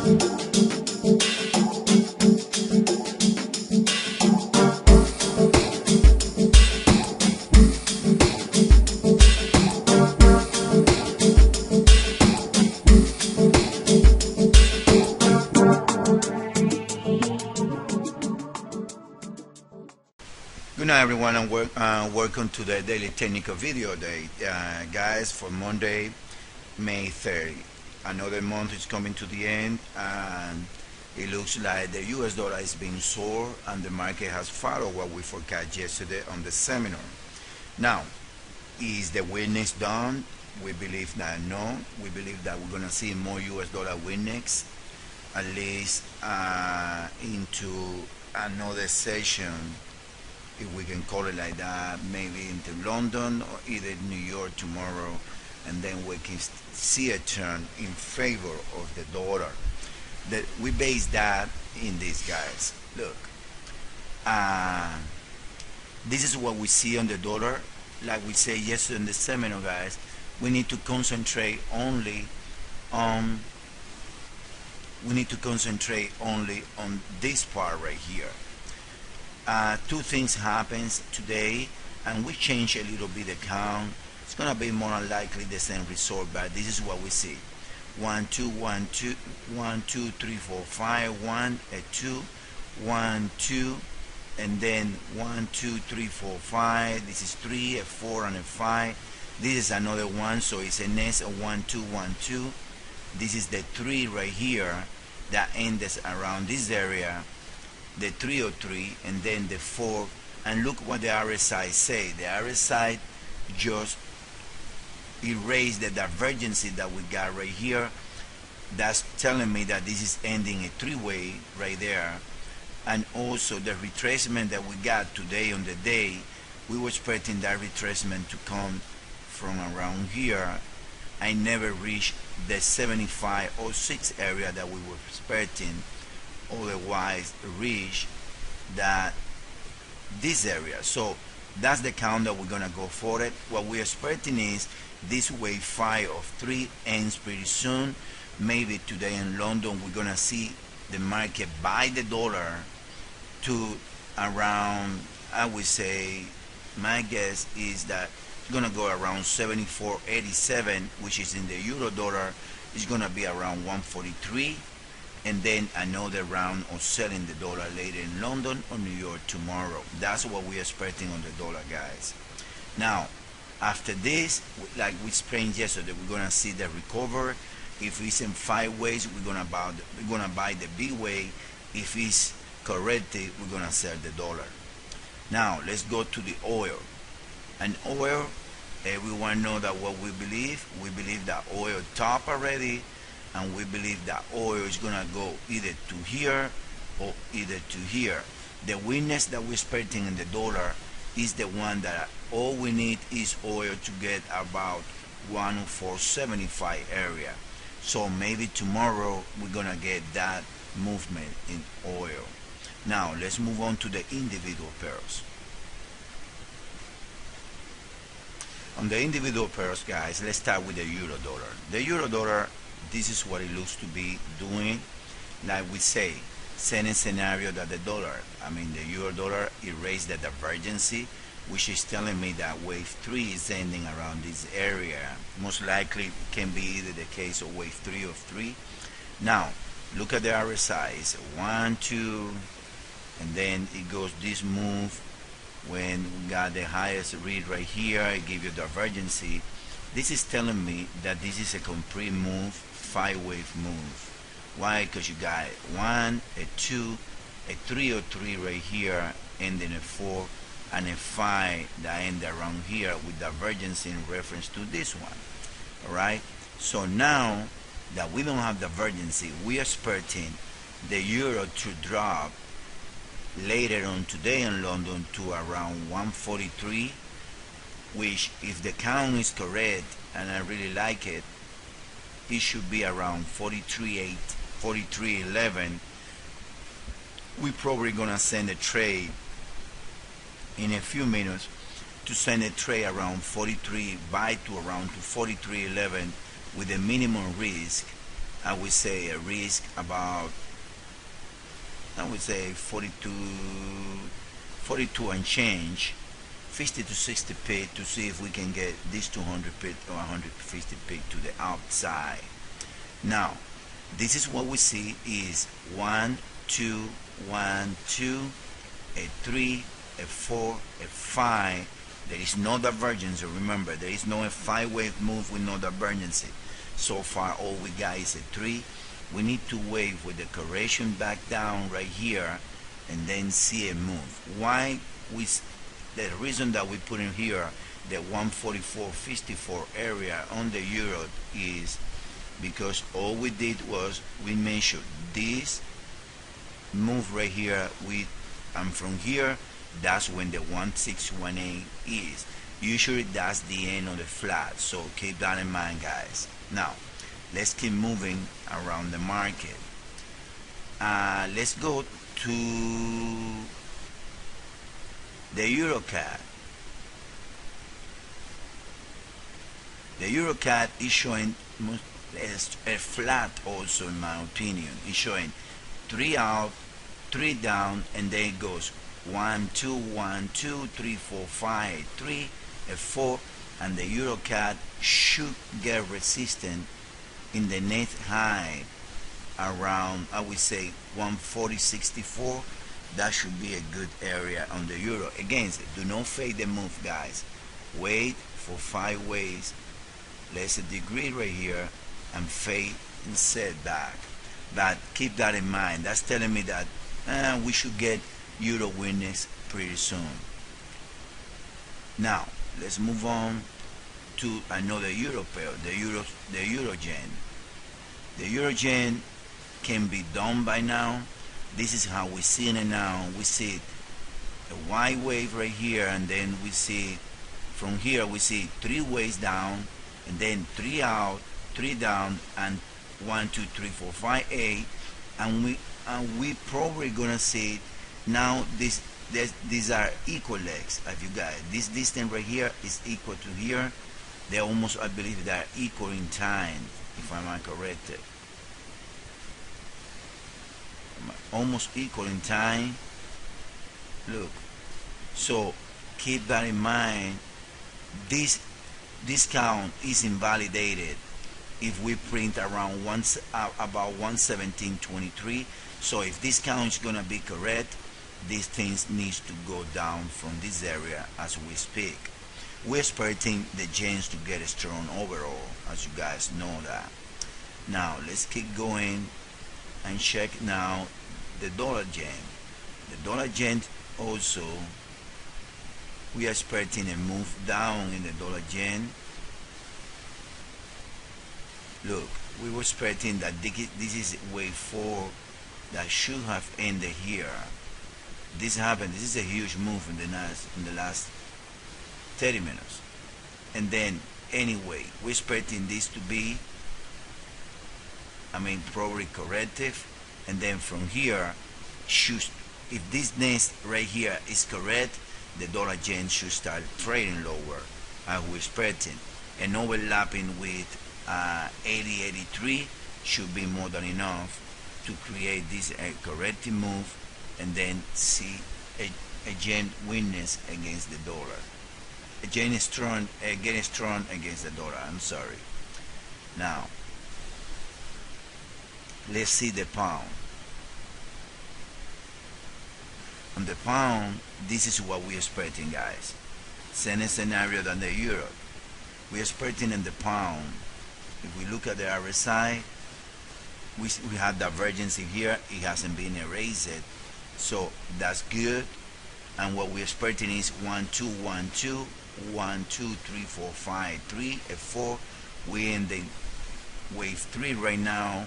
Good night, everyone, and welcome to the daily technical video day, guys, for Monday, May 30. Another month is coming to the end, and it looks like the US dollar is being sold, and the market has followed what we forecast yesterday on the seminar. Now, is the weakness done? We believe that no. We believe that we're going to see more US dollar weakness, at least into another session, if we can call it like that, maybe into London or either New York tomorrow, and then we can see a turn in favor of the dollar. That we base that in this, guys. Look, this is what we see on the dollar. Like we said yesterday in the seminar, guys, we need to concentrate only on this part right here. Two things happens today, and we change a little bit the count. It's gonna be more unlikely the same result, but this is what we see: 1 2 1 2 1 2 3 4 5 1 a 2 1 2, and then 1 2 3 4 5. This is 3 a 4 and a 5. This is another one, so it's a next 1 2 1 2. This is the 3 right here that ends around this area, the 303, and then the 4. And look what the RSI say. The RSI just erased the divergence that we got right here. That's telling me that this is ending a three-way right there. And also the retracement that we got today on the day, we were expecting that retracement to come from around here. I never reached the 75.06 area that we were expecting, otherwise reach that this area. So that's the count that we're gonna go for it. What we're expecting is this wave 5 of 3 ends pretty soon. Maybe today in London we're gonna see the market buy the dollar to around, I would say, my guess is that it's gonna go around 74.87, which is in the euro dollar. It's gonna be around 143, and then another round of selling the dollar later in London or New York tomorrow. That's what we're expecting on the dollar, guys. Now, after this, like we explained yesterday, we're gonna see the recover. If it's in 5 ways, we're gonna buy the B way. If it's corrected, we're gonna sell the dollar. Now let's go to the oil. And oil, everyone know that what we believe that oil top already, and we believe that oil is gonna go either to here or either to here. The weakness that we're expecting in the dollar is the one that all we need is oil to get about 104.75 area. So maybe tomorrow we're gonna get that movement in oil. Now let's move on to the individual pairs. On the individual pairs, guys, let's start with the euro dollar. The euro dollar, this is what it looks to be doing. Like we say, same scenario that the dollar. I mean, the euro dollar erased the divergence, which is telling me that wave 3 is ending around this area. Most likely it can be either the case of wave 3 of 3. Now look at the RSI. It's 1 2, and then it goes this move. When we got the highest read right here, I give you divergence. This is telling me that this is a complete move, 5-wave move. Why? Because you got 1, a 2, a 3 or 3 right here, and then a 4 and a 5 that end around here with divergence in reference to this one. Alright, so now that we don't have divergence, we are expecting the euro to drop later on today in London to around 143, which, if the count is correct, and I really like it, it should be around 43.8, 43.11. We're probably gonna send a trade in a few minutes to send a trade around 43 buy to around to 43.11 with a minimum risk I would say a risk about, I would say 42 and change, 50 to 60 pip to see if we can get this 200 pip or 150 pip to the outside. Now this is what we see is 1 2 1 2, a 3, a 4, a 5. There is no divergence. Remember, there is no a 5-wave move with no divergence. So far all we got is a 3. We need to wait with the correction back down right here and then see a move. Why we, the reason that we put in here the 144.54 area on the euro is because all we did was we measured this move right here and from here that's when the 1618 is. Usually that's the end of the flat, so keep that in mind, guys. Now let's keep moving around the market. Let's go to the EuroCAD. The EuroCAD is showing a flat also, in my opinion. It's showing 3 out, 3 down, and then it goes 1 2 1 2 3 4 5 3 a 4, and the EuroCAD should get resistant in the next high around, I would say 140.64. That should be a good area on the euro. Again, do not fade the move, guys. Wait for 5 ways. Let's a degree right here and fade and set back. But keep that in mind. That's telling me that we should get euro weakness pretty soon. Now let's move on to another euro pair, the Eurogen. The Eurogen can be done by now. This is how we see it now. We see a Y wave right here, and then we see from here we see 3 waves down, and then 3 out, 3 down, and 1 2 3 4 5 8, and we probably gonna see now these are equal legs. If you guys, this distance right here is equal to here. They're almost, I believe they are equal in time, if I'm not correct. Almost equal in time. Look, so keep that in mind. This discount is invalidated if we print around about 117.23. So if this count is gonna be correct, these things needs to go down from this area as we speak. We're expecting the gains to get strong overall, as you guys know that. Now let's keep going and check now the dollar yen. The dollar yen also, we are expecting a move down in the dollar yen. Look, we were expecting that this is wave 4 that should have ended here. This happened. This is a huge move in the last 30 minutes. And then anyway, we're expecting this to be, probably corrective, and then from here if this next right here is correct, the dollar yen should start trading lower as we're expecting, and overlapping with 80.83 should be more than enough to create this corrective move, and then see a yen weakness against the dollar. A yen is strong, getting strong against the dollar. I'm sorry. Now let's see the pound. On the pound, this is what we're expecting, guys. Same scenario than the euro. We're expecting in the pound. If we look at the RSI, we have divergence here. It hasn't been erased, so that's good. And what we're expecting is 1 2 1 2 1 2 3 4 5 3 a 4. We're in the wave 3 right now,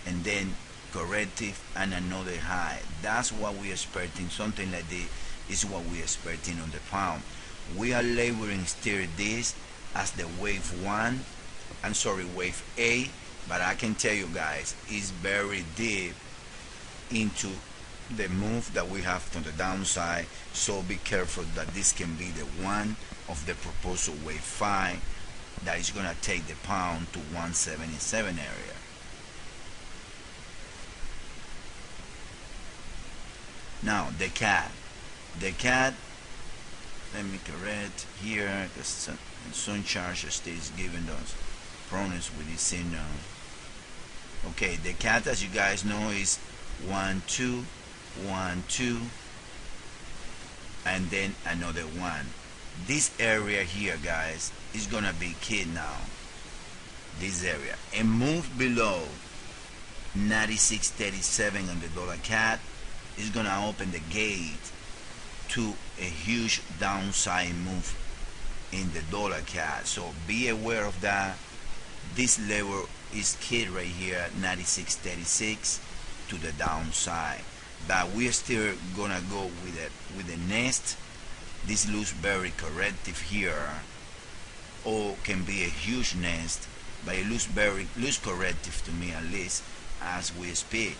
and then corrective and another high. That's what we're expecting. Something like this is what we're expecting on the pound. We are labeling still this as the wave 1. I'm sorry, wave A, but I can tell you guys it's very deep into the move that we have to the downside, so be careful that this can be the one of the proposal wave 5 that is going to take the pound to 177 area. Now the cat, let me correct here because some charge stays giving those problems with this signal. Okay, the cat, as you guys know, is 1 2 1 2 and then another one. This area here, guys, is gonna be key now, this area, and move below 96.37 on the dollar cat is gonna open the gate to a huge downside move in the dollar cat. So be aware of that. This level is key right here, 96.36 to the downside. But we're still gonna go with the nest. This looks very corrective here, or can be a huge nest, but it looks corrective to me, at least as we speak.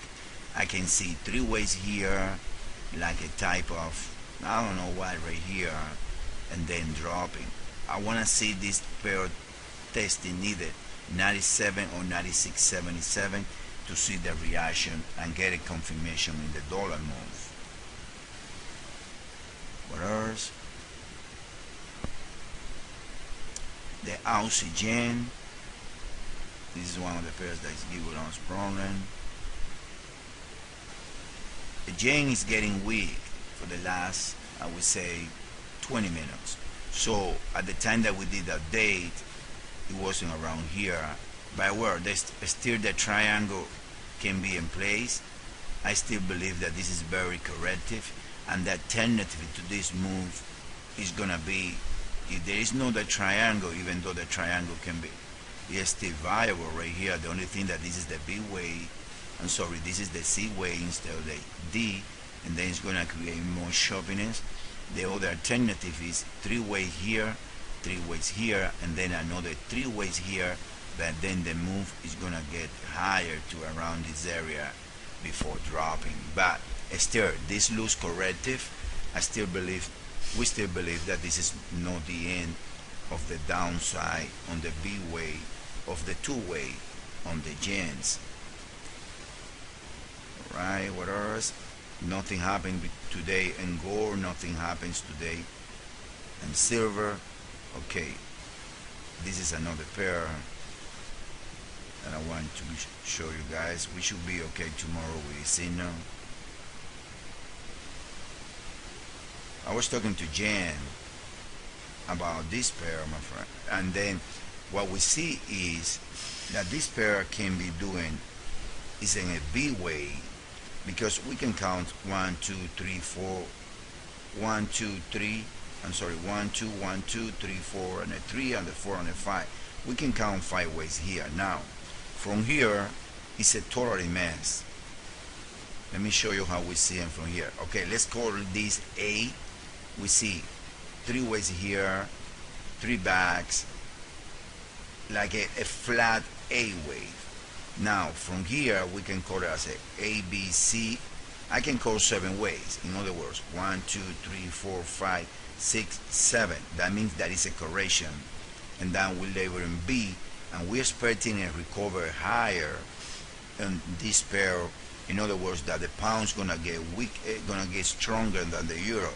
I can see three ways here, like a type of, I don't know what, right here, and then dropping. I want to see this pair testing either 97 or 96.77 to see the reaction and get a confirmation in the dollar move. What else? The Aussie yen. This is one of the pairs that is giving us problem. The yen is getting weak for the last, I would say, 20 minutes. So at the time that we did that date, it wasn't around here. But where still the triangle can be in place, I still believe that this is very corrective, and the alternative to this move is gonna be, if there is no the triangle, even though the triangle can be still viable right here. The only thing that this is the B way, I'm sorry, this is the C way instead of the D, and then it's gonna create more choppiness. The other alternative is three ways here, three ways here, and then another three ways here, but then the move is gonna get higher to around this area before dropping. But still, this looks corrective. We still believe that this is not the end of the downside on the B way of the two way on the yens. Alright, what else? Nothing happened today in gold, nothing happens today in silver. Okay, this is another pair that I want to show you guys. We should be okay tomorrow with the signal. I was talking to Jen about this pair, my friend, and then what we see is that this pair can be doing is in a B way, because we can count 1 2 3 4 1 2 3 I'm sorry 1 2 1 2 3 4 and a 3 and a 4 and a 5. We can count 5 ways here. Now from here it's a totally mess. Let me show you how we see it from here. Okay, let's call this A. We see 3 ways here, 3 backs, like a flat A wave. Now from here we can call it as a B, C. I can call 7 ways. In other words, 1 2 3 4 5 6 7. That means that is a correction, and then we label in B, and we're expecting a recovery higher in this pair. In other words, that the pound's gonna get weak, gonna get stronger than the euro.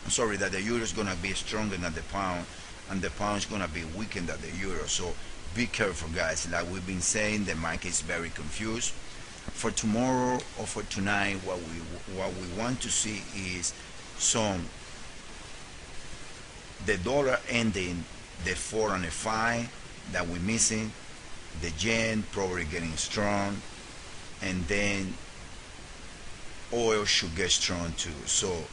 I'm sorry, that the euro is gonna be stronger than the pound, and the pound is gonna be weaker than the euro. So be careful, guys. Like we've been saying, the market is very confused. For tomorrow or for tonight, what we want to see is the dollar ending the 4 and the 5 that we're missing, the yen probably getting strong, and then oil should get strong too. So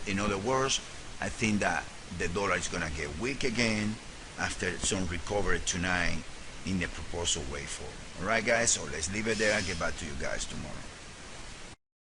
in other words, I think that the dollar is gonna get weak again after some recovery tonight in the proposal way forward. Alright guys, so let's leave it there. I'll get back to you guys tomorrow.